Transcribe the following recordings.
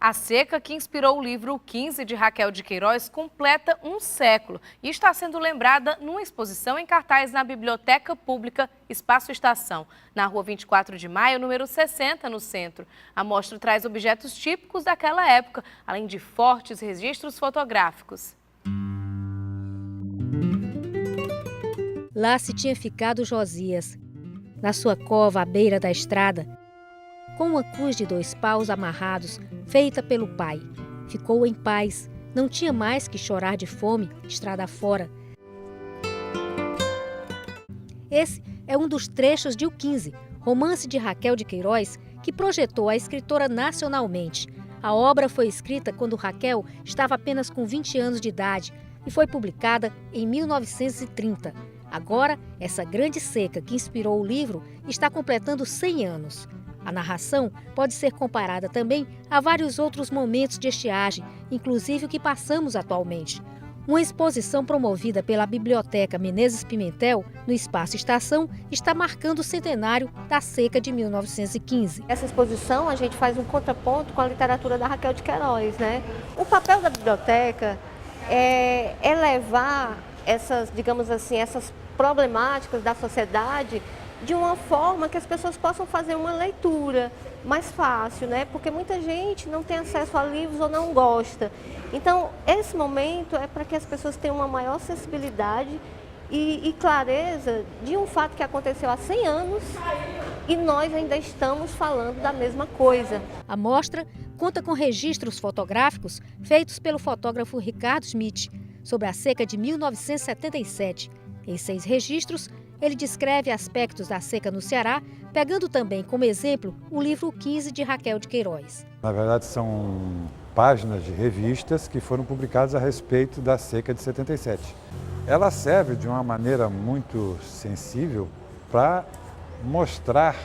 A seca que inspirou o livro O 15 de Raquel de Queiroz completa um século e está sendo lembrada numa exposição em cartaz na Biblioteca Pública Espaço Estação, na Rua 24 de Maio, número 60, no centro. A mostra traz objetos típicos daquela época, além de fortes registros fotográficos. Lá se tinha ficado Josias, na sua cova à beira da estrada, com uma cruz de 2 paus amarrados, feita pelo pai. Ficou em paz, não tinha mais que chorar de fome, estrada fora. Esse é um dos trechos de O 15, romance de Raquel de Queiroz, que projetou a escritora nacionalmente. A obra foi escrita quando Raquel estava apenas com 20 anos de idade e foi publicada em 1930. Agora, essa grande seca que inspirou o livro está completando 100 anos. A narração pode ser comparada também a vários outros momentos de estiagem, inclusive o que passamos atualmente. Uma exposição promovida pela Biblioteca Menezes Pimentel, no Espaço Estação, está marcando o centenário da seca de 1915. Essa exposição a gente faz um contraponto com a literatura da Raquel de Queiroz, né? O papel da biblioteca é levar essas, digamos assim, essas problemáticas da sociedade de uma forma que as pessoas possam fazer uma leitura mais fácil, né? Porque muita gente não tem acesso a livros ou não gosta. Então, esse momento é para que as pessoas tenham uma maior sensibilidade e clareza de um fato que aconteceu há 100 anos e nós ainda estamos falando da mesma coisa. A mostra conta com registros fotográficos feitos pelo fotógrafo Ricardo Schmidt sobre a seca de 1977. Em 6 registros, ele descreve aspectos da seca no Ceará, pegando também como exemplo o livro 15 de Raquel de Queiroz. Na verdade, são páginas de revistas que foram publicadas a respeito da seca de 77. Ela serve de uma maneira muito sensível para mostrar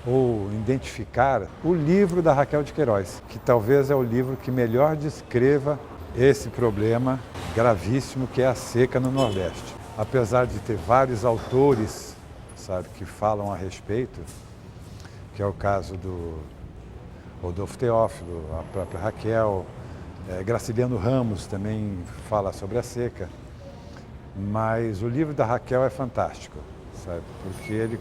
ou identificar o livro da Raquel de Queiroz, que talvez é o livro que melhor descreva esse problema gravíssimo que é a seca no Nordeste. Apesar de ter vários autores, sabe, que falam a respeito, que é o caso do Rodolfo Teófilo, a própria Raquel, Graciliano Ramos também fala sobre a seca, mas o livro da Raquel é fantástico, sabe, porque ele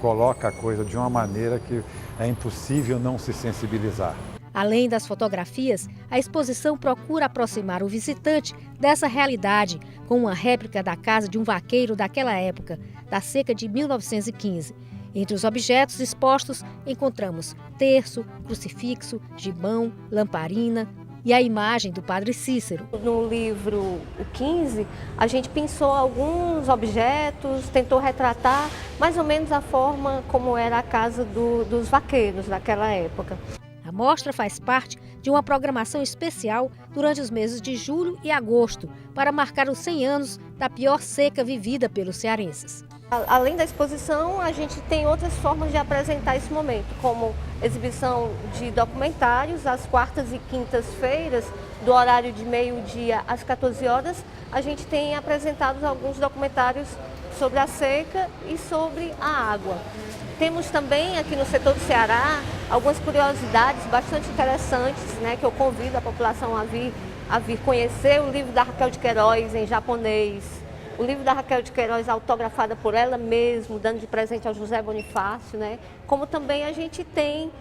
coloca a coisa de uma maneira que é impossível não se sensibilizar. Além das fotografias, a exposição procura aproximar o visitante dessa realidade, com uma réplica da casa de um vaqueiro daquela época, da seca de 1915. Entre os objetos expostos, encontramos terço, crucifixo, gibão, lamparina e a imagem do Padre Cícero. No livro O 15, a gente pensou alguns objetos, tentou retratar mais ou menos a forma como era a casa dos vaqueiros daquela época. A mostra faz parte de uma programação especial durante os meses de julho e agosto, para marcar os 100 anos da pior seca vivida pelos cearenses. Além da exposição, a gente tem outras formas de apresentar esse momento, como exibição de documentários às quartas e quintas-feiras, do horário de meio-dia às 14 horas. A gente tem apresentado alguns documentários sobre a seca e sobre a água. Temos também aqui no setor do Ceará algumas curiosidades bastante interessantes, né, que eu convido a população a vir conhecer. O livro da Raquel de Queiroz em japonês, o livro da Raquel de Queiroz autografada por ela mesma, dando de presente ao José Bonifácio, né? Como também a gente tem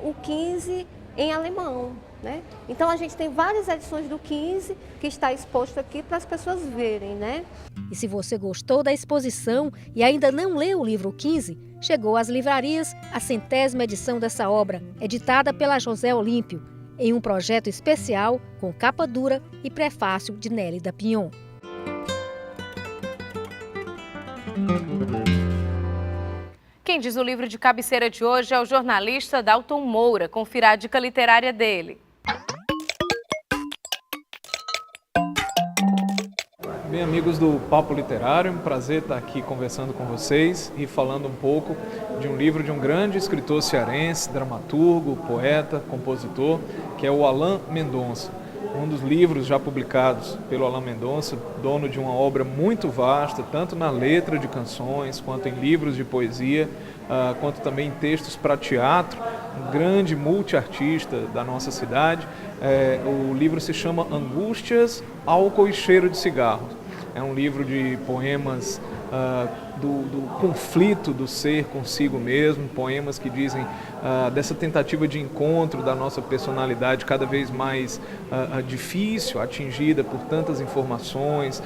o 15 em alemão, né? Então a gente tem várias edições do 15 que está exposto aqui para as pessoas verem, né? E se você gostou da exposição e ainda não leu o livro 15, chegou às livrarias a 100ª edição dessa obra, editada pela José Olímpio, em um projeto especial com capa dura e prefácio de Nélida Pinhon. Quem diz o livro de cabeceira de hoje é o jornalista Dalton Moura. Confira a dica literária dele. Bem, amigos do Papo Literário, um prazer estar aqui conversando com vocês e falando um pouco de um livro de um grande escritor cearense, dramaturgo, poeta, compositor, que é o Alain Mendonça. um dos livros já publicados pelo Alain Mendonça, dono de uma obra muito vasta, tanto na letra de canções, quanto em livros de poesia, quanto também em textos para teatro, um grande multiartista da nossa cidade. O livro se chama Angústias, Álcool e Cheiro de Cigarro. É um livro de poemas do conflito do ser consigo mesmo, poemas que dizem dessa tentativa de encontro da nossa personalidade cada vez mais difícil, atingida por tantas informações,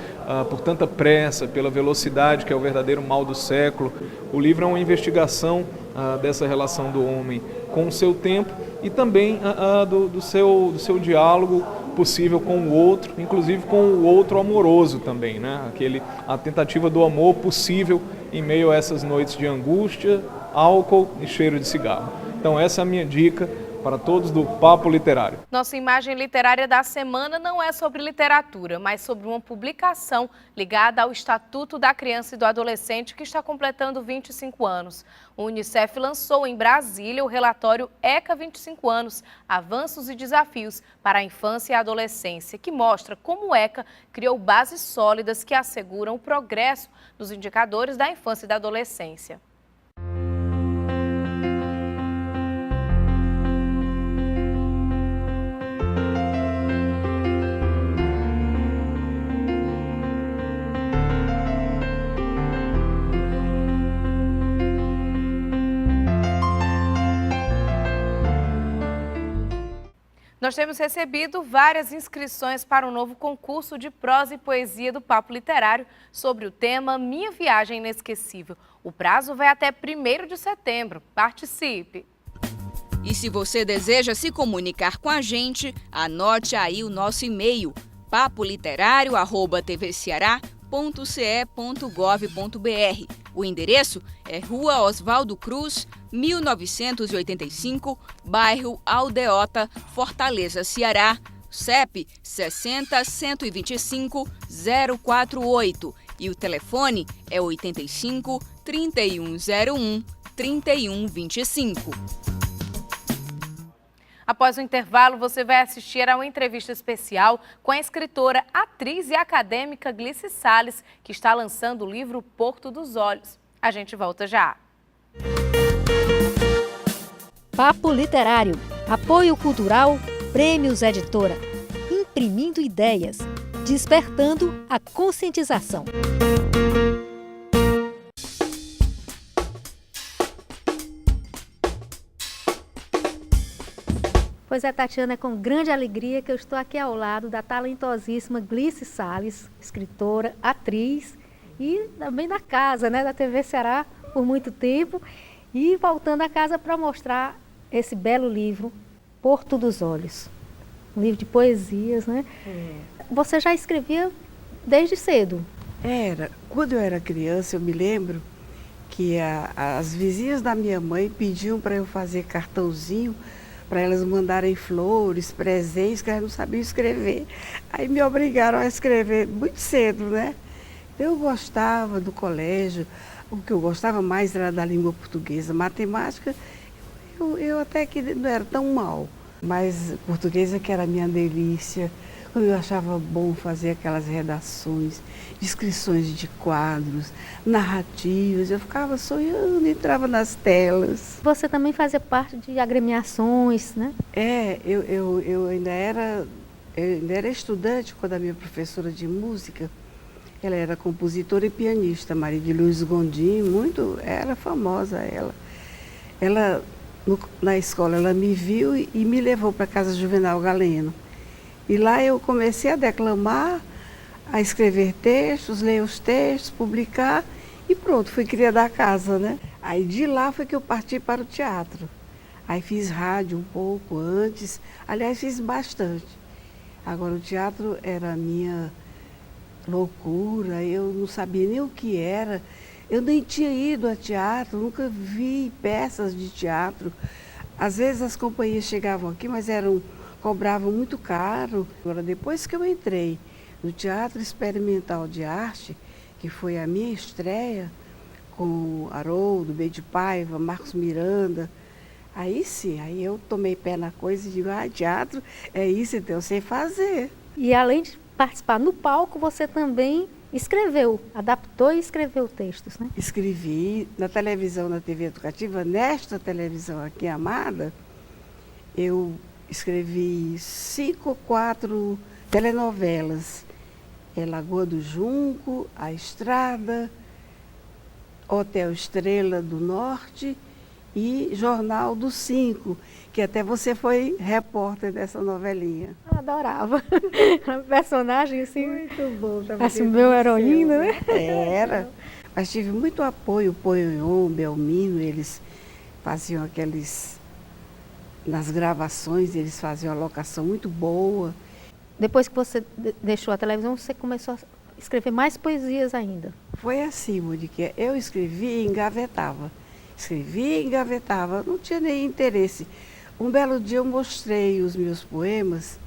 por tanta pressa, pela velocidade que é o verdadeiro mal do século. O livro é uma investigação dessa relação do homem com o seu tempo e também do seu diálogo possível com o outro, inclusive com o outro amoroso também, né? A tentativa do amor possível em meio a essas noites de angústia, álcool e cheiro de cigarro. Então essa é a minha dica para todos do Papo Literário. Nossa imagem literária da semana não é sobre literatura, mas sobre uma publicação ligada ao Estatuto da Criança e do Adolescente que está completando 25 anos. O Unicef lançou em Brasília o relatório ECA 25 anos, Avanços e Desafios para a Infância e a Adolescência, que mostra como o ECA criou bases sólidas que asseguram o progresso dos indicadores da infância e da adolescência. Nós temos recebido várias inscrições para o novo concurso de prosa e poesia do Papo Literário sobre o tema Minha Viagem Inesquecível. O prazo vai até 1º de setembro. Participe! E se você deseja se comunicar com a gente, anote aí o nosso e-mail, papoliterário@tvceará.ce.gov.br. O endereço é Rua Oswaldo Cruz, 1985, bairro Aldeota, Fortaleza, Ceará, CEP 60-125-048 e o telefone é 85 3101 3125. Após o intervalo, você vai assistir a uma entrevista especial com a escritora, atriz e acadêmica Glice Salles, que está lançando o livro Porto dos Olhos. A gente volta já. Papo Literário. Apoio cultural, Prêmios Editora. Imprimindo ideias. Despertando a conscientização. Pois é, Tatiana, é com grande alegria que eu estou aqui ao lado da talentosíssima Glice Salles, escritora, atriz e também da casa, né, da TV Ceará por muito tempo, e voltando a casa para mostrar esse belo livro, Porto dos Olhos, um livro de poesias, né? Você já escrevia desde cedo? Quando eu era criança, eu me lembro que as vizinhas da minha mãe pediam para eu fazer cartãozinho para elas mandarem flores, presentes, que elas não sabiam escrever. Aí me obrigaram a escrever muito cedo, né? Eu gostava do colégio, o que eu gostava mais era da língua portuguesa. Matemática, eu até que não era tão mal, mas portuguesa que era a minha delícia. Quando eu achava bom fazer aquelas redações, descrições de quadros, narrativas, eu ficava sonhando, entrava nas telas. Você também fazia parte de agremiações, né? Eu ainda era estudante quando a minha professora de música, ela era compositora e pianista, Maria de Luz Gondim, era famosa ela. Ela, na escola, ela me viu e me levou para a Casa Juvenal Galeno. E lá eu comecei a declamar, a escrever textos, ler os textos, publicar e pronto, fui cria da casa, né? Aí de lá foi que eu parti para o teatro. Aí fiz rádio um pouco antes, aliás fiz bastante. Agora o teatro era a minha loucura, eu não sabia nem o que era. Eu nem tinha ido a teatro, nunca vi peças de teatro. Às vezes as companhias chegavam aqui, mas cobravam muito caro. Agora, depois que eu entrei no Teatro Experimental de Arte, que foi a minha estreia, com Haroldo, Bede Paiva, Marcos Miranda, Aí sim, aí eu tomei pé na coisa e digo, teatro é isso, então eu sei fazer. E além de participar no palco, você também escreveu, adaptou e escreveu textos, né? Escrevi na televisão, na TV Educativa, nesta televisão aqui, Amada, eu escrevi 5 ou 4 telenovelas. Lagoa do Junco, A Estrada, Hotel Estrela do Norte e Jornal dos 5, que até você foi repórter dessa novelinha. Adorava. Era um personagem assim, Muito bom. assim, meu heroína, né? Era. Mas tive muito apoio, o Poionhon, Belmino, eles faziam nas gravações, eles faziam uma locação muito boa. Depois que você deixou a televisão, você começou a escrever mais poesias ainda. Foi assim, Mônica, eu escrevia e engavetava. Escrevia e engavetava, não tinha nem interesse. Um belo dia eu mostrei os meus poemas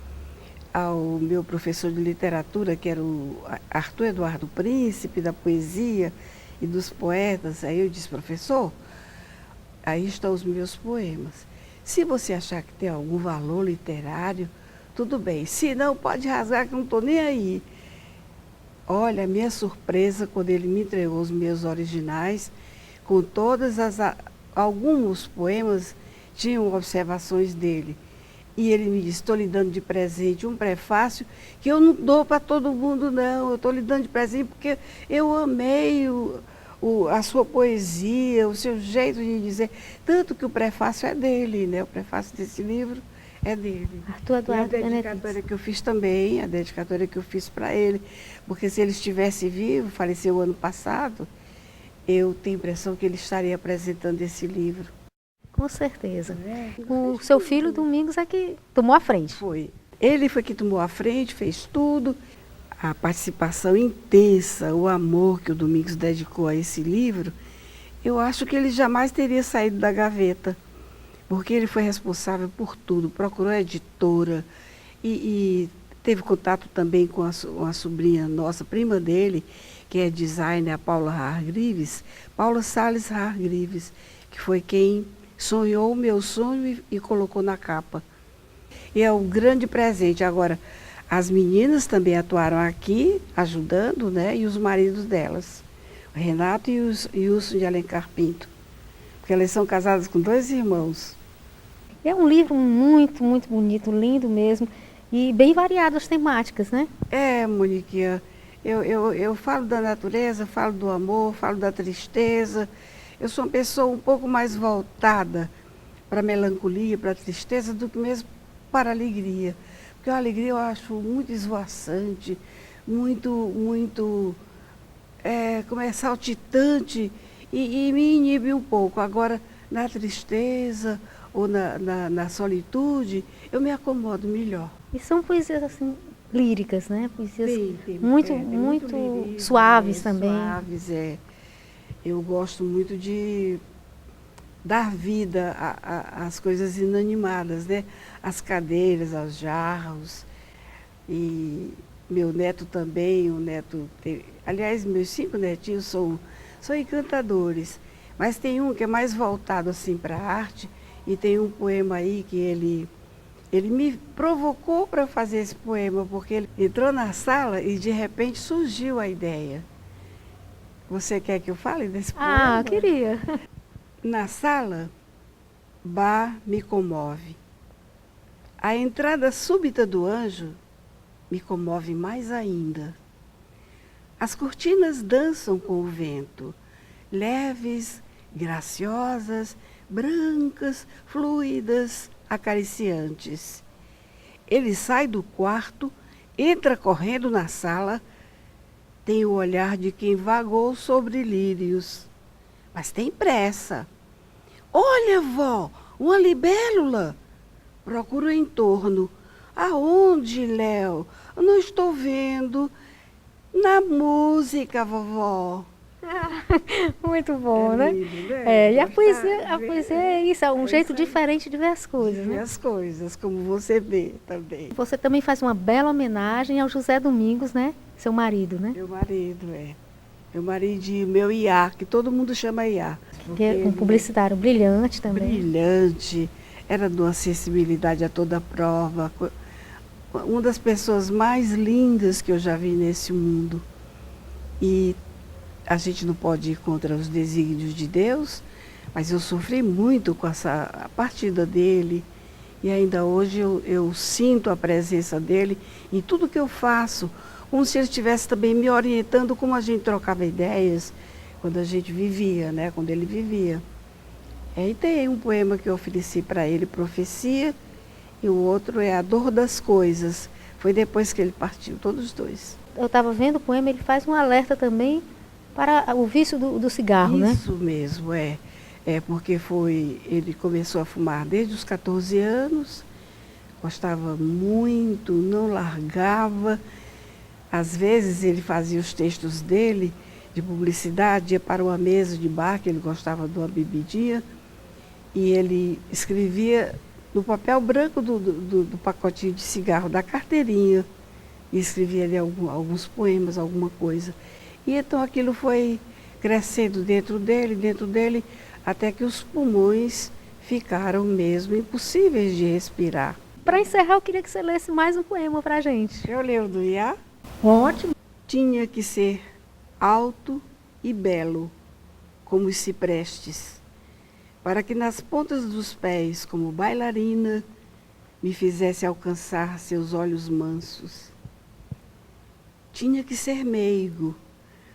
ao meu professor de literatura, que era o Arthur Eduardo Príncipe, da poesia e dos poetas. Aí eu disse, professor, aí estão os meus poemas. Se você achar que tem algum valor literário, tudo bem. Se não, pode rasgar, que eu não estou nem aí. Olha, a minha surpresa quando ele me entregou os meus originais, com alguns poemas tinham observações dele. E ele me disse, estou lhe dando de presente um prefácio que eu não dou para todo mundo, não. Eu estou lhe dando de presente porque eu amei a sua poesia, o seu jeito de dizer. Tanto que o prefácio é dele, né? O prefácio desse livro é dele. Arthur Eduardo E a dedicatória que eu fiz também, a dedicatória que eu fiz para ele. Porque se ele estivesse vivo, faleceu ano passado, eu tenho a impressão que ele estaria apresentando esse livro. Com certeza. O seu filho, Domingos, é que tomou a frente. Foi. Ele foi que tomou a frente, fez tudo. A participação intensa, o amor que o Domingos dedicou a esse livro, eu acho que ele jamais teria saído da gaveta, porque ele foi responsável por tudo, procurou a editora e teve contato também com uma sobrinha nossa, prima dele, que é designer, a Paula Hargreaves, Paula Salles Hargreaves, que foi quem sonhou o meu sonho e colocou na capa. E é um grande presente. Agora, as meninas também atuaram aqui, ajudando, né? E os maridos delas, o Renato e o Wilson de Alencar Pinto, porque elas são casadas com 2 irmãos. É um livro muito, muito bonito, lindo mesmo, e bem variado as temáticas, né? É, Moniquinha, eu falo da natureza, falo do amor, falo da tristeza. Eu sou uma pessoa um pouco mais voltada para a melancolia, para a tristeza, do que mesmo para a alegria. Porque a alegria eu acho muito esvoaçante, muito saltitante e me inibe um pouco. Agora, na tristeza ou na solitude, eu me acomodo melhor. E são poesias assim, líricas, né? Poesias Tem muito lirismo, suaves também. Suaves, é. Eu gosto muito de dar vida às coisas inanimadas, né? Às cadeiras, aos jarros. E meu neto também, aliás, meus 5 netinhos são encantadores. Mas tem um que é mais voltado assim para a arte, e tem um poema aí que ele me provocou para fazer esse poema, porque ele entrou na sala e de repente surgiu a ideia. Você quer que eu fale desse poema? Ah, queria. Na sala, Bá me comove. A entrada súbita do anjo me comove mais ainda. As cortinas dançam com o vento, leves, graciosas, brancas, fluidas, acariciantes. Ele sai do quarto, entra correndo na sala, tem o olhar de quem vagou sobre lírios, mas tem pressa. Olha, vó, uma libélula. Procuro em torno. Aonde, Léo? Eu não estou vendo. Na música, vovó. Muito bom, né? Lindo, né? E a poesia é isso, é um jeito diferente de ver as coisas, Ver né? as coisas, como você vê também. Você também faz uma bela homenagem ao José Domingos, né? Seu marido, né? Meu marido, Meu marido, meu Iá, que todo mundo chama Iá. Que é um publicitário brilhante também. Brilhante, era de uma sensibilidade a toda prova. Uma das pessoas mais lindas que eu já vi nesse mundo. E a gente não pode ir contra os desígnios de Deus, mas eu sofri muito com a partida dele. E ainda hoje eu sinto a presença dele em tudo que eu faço, como se ele estivesse também me orientando como a gente trocava ideias quando a gente vivia, né? Quando ele vivia. E tem um poema que eu ofereci para ele, Profecia, e o outro é A Dor das Coisas. Foi depois que ele partiu, todos os dois. Eu estava vendo o poema, ele faz um alerta também para o vício do cigarro, né? Isso mesmo, é. É porque ele começou a fumar desde os 14 anos, gostava muito, não largava. Às vezes ele fazia os textos dele de publicidade, ia para uma mesa de bar, que ele gostava de uma bebidinha, e ele escrevia no papel branco do pacotinho de cigarro, da carteirinha, e escrevia ali alguns poemas, alguma coisa. E então aquilo foi crescendo dentro dele, até que os pulmões ficaram mesmo impossíveis de respirar. Para encerrar, eu queria que você lesse mais um poema para a gente. Eu leio do Iá. Ótimo. Tinha que ser alto e belo, como os ciprestes, para que nas pontas dos pés, como bailarina, me fizesse alcançar seus olhos mansos. Tinha que ser meigo,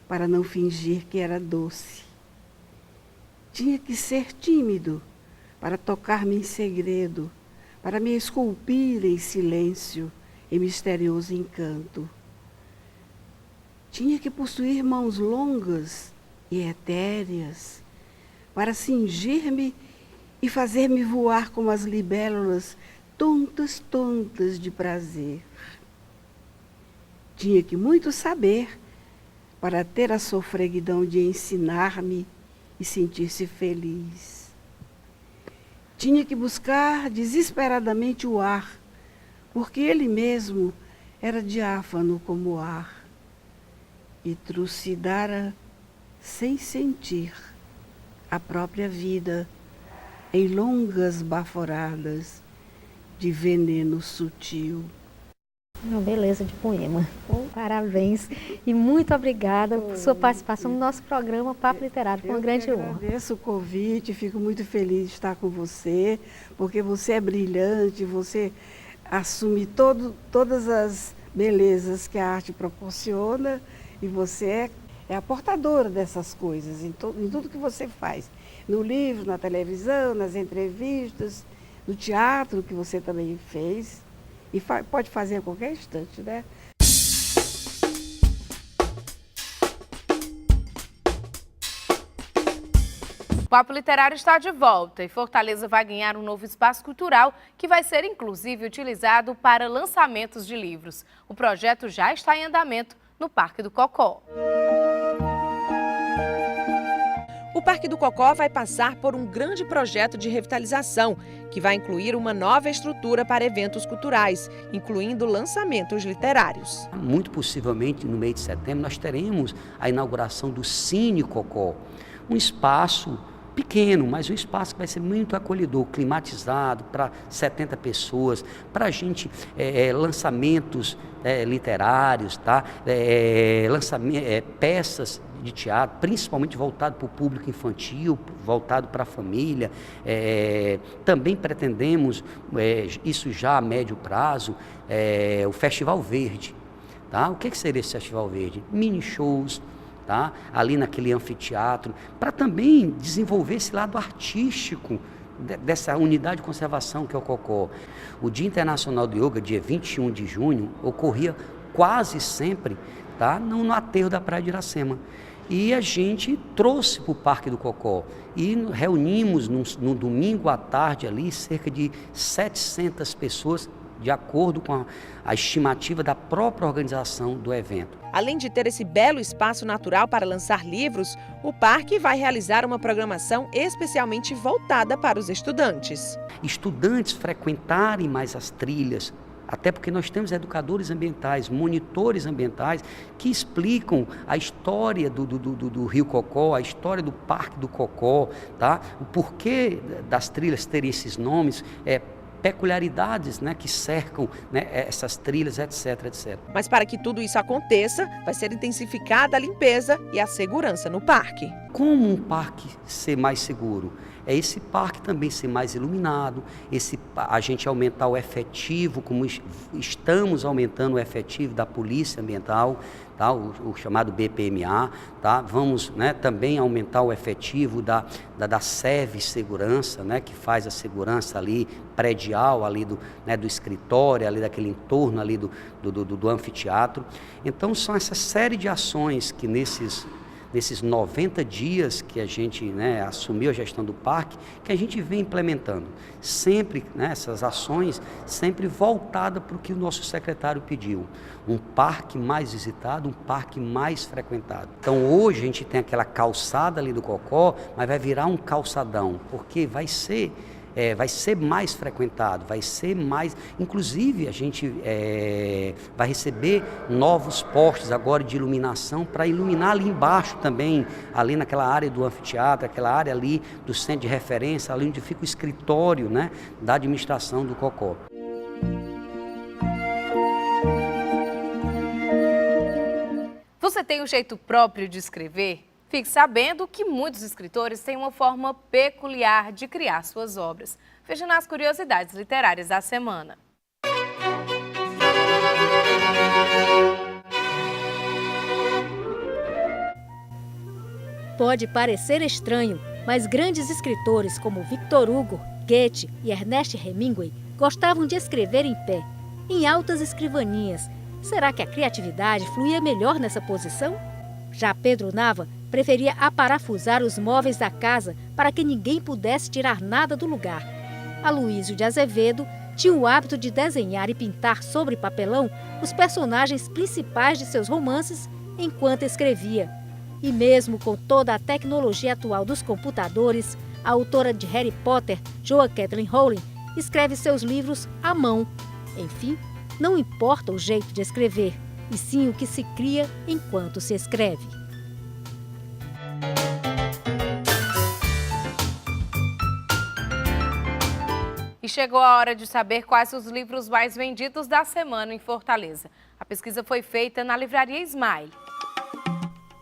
para não fingir que era doce. Tinha que ser tímido, para tocar-me em segredo, para me esculpir em silêncio, em misterioso encanto. Tinha que possuir mãos longas e etéreas, para cingir-me e fazer-me voar como as libélulas, tontas, tontas de prazer. Tinha que muito saber, para ter a sofreguidão de ensinar-me e sentir-se feliz. Tinha que buscar desesperadamente o ar, porque ele mesmo era diáfano como o ar, e trucidara sem sentir a própria vida em longas baforadas de veneno sutil. Uma beleza de poema. Parabéns e muito obrigada por sua participação no nosso programa Papo Literário. Foi uma grande honra. Eu agradeço o convite, fico muito feliz de estar com você, porque você é brilhante, você assume todas as belezas que a arte proporciona e você é a portadora dessas coisas em tudo que você faz. No livro, na televisão, nas entrevistas, no teatro que você também fez. E pode fazer a qualquer instante, né? O Papo Literário está de volta e Fortaleza vai ganhar um novo espaço cultural que vai ser inclusive utilizado para lançamentos de livros. O projeto já está em andamento no Parque do Cocó. O Parque do Cocó vai passar por um grande projeto de revitalização, que vai incluir uma nova estrutura para eventos culturais, incluindo lançamentos literários. Muito possivelmente, no mês de setembro, nós teremos a inauguração do Cine Cocó, um espaço pequeno, mas um espaço que vai ser muito acolhedor, climatizado para 70 pessoas, para a gente lançamentos literários, tá? Peças de teatro, principalmente voltado para o público infantil, voltado para a família. Também pretendemos, isso já a médio prazo, o Festival Verde. Tá? O que seria esse Festival Verde? Mini shows, tá? Ali naquele anfiteatro, para também desenvolver esse lado artístico dessa unidade de conservação que é o Cocó. O Dia Internacional do Yoga, dia 21 de junho, ocorria quase sempre, tá? No aterro da Praia de Iracema. E a gente trouxe para o Parque do Cocó e reunimos no domingo à tarde ali cerca de 700 pessoas, de acordo com a estimativa da própria organização do evento. Além de ter esse belo espaço natural para lançar livros, o parque vai realizar uma programação especialmente voltada para os estudantes. Estudantes frequentarem mais as trilhas, Até porque nós temos educadores ambientais, monitores ambientais, que explicam a história do Rio Cocó, a história do Parque do Cocó, tá? O porquê das trilhas terem esses nomes, peculiaridades, né, que cercam, né, essas trilhas, etc, etc. Mas para que tudo isso aconteça, vai ser intensificada a limpeza e a segurança no parque. Como um parque ser mais seguro? É esse parque também ser mais iluminado, a gente aumentar o efetivo, como estamos aumentando o efetivo da Polícia Ambiental, tá? o chamado BPMA, tá? Vamos, né, também aumentar o efetivo da SEV Segurança, né, que faz a segurança ali predial, ali do escritório, ali daquele entorno ali do anfiteatro. Então são essa série de ações que nesses 90 dias que a gente, né, assumiu a gestão do parque, que a gente vem implementando. Sempre, né, essas ações, sempre voltada para o que o nosso secretário pediu. Um parque mais visitado, um parque mais frequentado. Então hoje a gente tem aquela calçada ali do Cocó, mas vai virar um calçadão, porque vai ser mais frequentado, vai ser mais... Inclusive, a gente vai receber novos postes agora de iluminação para iluminar ali embaixo também, ali naquela área do anfiteatro, aquela área ali do centro de referência, ali onde fica o escritório, né, da administração do Cocó. Você tem um jeito próprio de escrever? Fique sabendo que muitos escritores têm uma forma peculiar de criar suas obras. Veja nas curiosidades literárias da semana. Pode parecer estranho, mas grandes escritores como Victor Hugo, Goethe e Ernest Hemingway gostavam de escrever em pé, em altas escrivaninhas. Será que a criatividade fluía melhor nessa posição? Já Pedro Nava preferia aparafusar os móveis da casa para que ninguém pudesse tirar nada do lugar. Aloísio de Azevedo tinha o hábito de desenhar e pintar sobre papelão os personagens principais de seus romances enquanto escrevia. E mesmo com toda a tecnologia atual dos computadores, a autora de Harry Potter, Joanne Kathleen Rowling, escreve seus livros à mão. Enfim, não importa o jeito de escrever, e sim o que se cria enquanto se escreve. E chegou a hora de saber quais os livros mais vendidos da semana em Fortaleza. A pesquisa foi feita na Livraria Smile.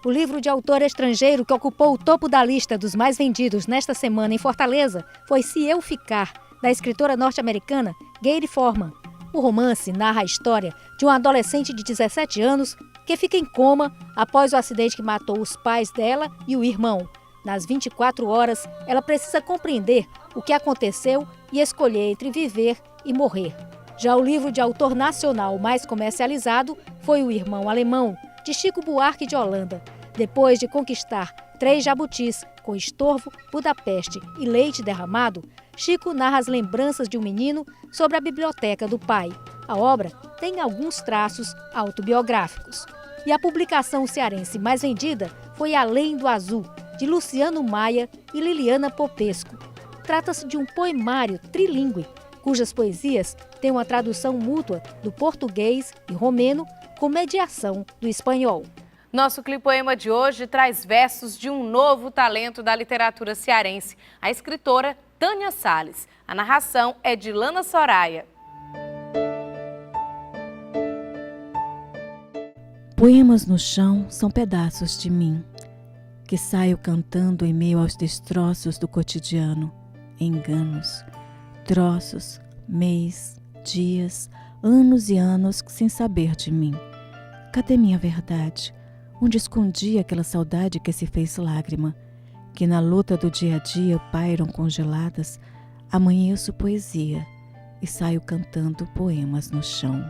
O livro de autor estrangeiro que ocupou o topo da lista dos mais vendidos nesta semana em Fortaleza foi Se Eu Ficar, da escritora norte-americana Gary Forman. O romance narra a história de um adolescente de 17 anos que fica em coma após o acidente que matou os pais dela e o irmão. Nas 24 horas, ela precisa compreender o que aconteceu e escolher entre viver e morrer. Já o livro de autor nacional mais comercializado foi O Irmão Alemão, de Chico Buarque de Holanda. Depois de conquistar 3 jabutis com Estorvo, Budapeste e Leite Derramado, Chico narra as lembranças de um menino sobre a biblioteca do pai. A obra tem alguns traços autobiográficos. E a publicação cearense mais vendida foi Além do Azul, de Luciano Maia e Liliana Popesco. Trata-se de um poemário trilingüe, cujas poesias têm uma tradução mútua do português e romeno com mediação do espanhol. Nosso clipoema de hoje traz versos de um novo talento da literatura cearense, a escritora Tânia Salles. A narração é de Lana Soraya. Poemas no chão são pedaços de mim, que saio cantando em meio aos destroços do cotidiano, enganos, troços, mês, dias, anos e anos sem saber de mim. Cadê minha verdade? Onde escondi aquela saudade que se fez lágrima, que na luta do dia a dia pairam congeladas? Amanheço poesia e saio cantando poemas no chão.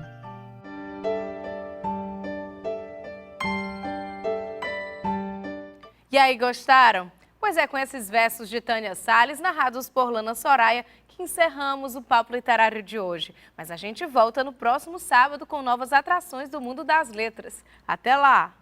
E aí, gostaram? Pois é com esses versos de Tânia Salles, narrados por Lana Soraya, que encerramos o Papo Literário de hoje. Mas a gente volta no próximo sábado com novas atrações do mundo das letras. Até lá!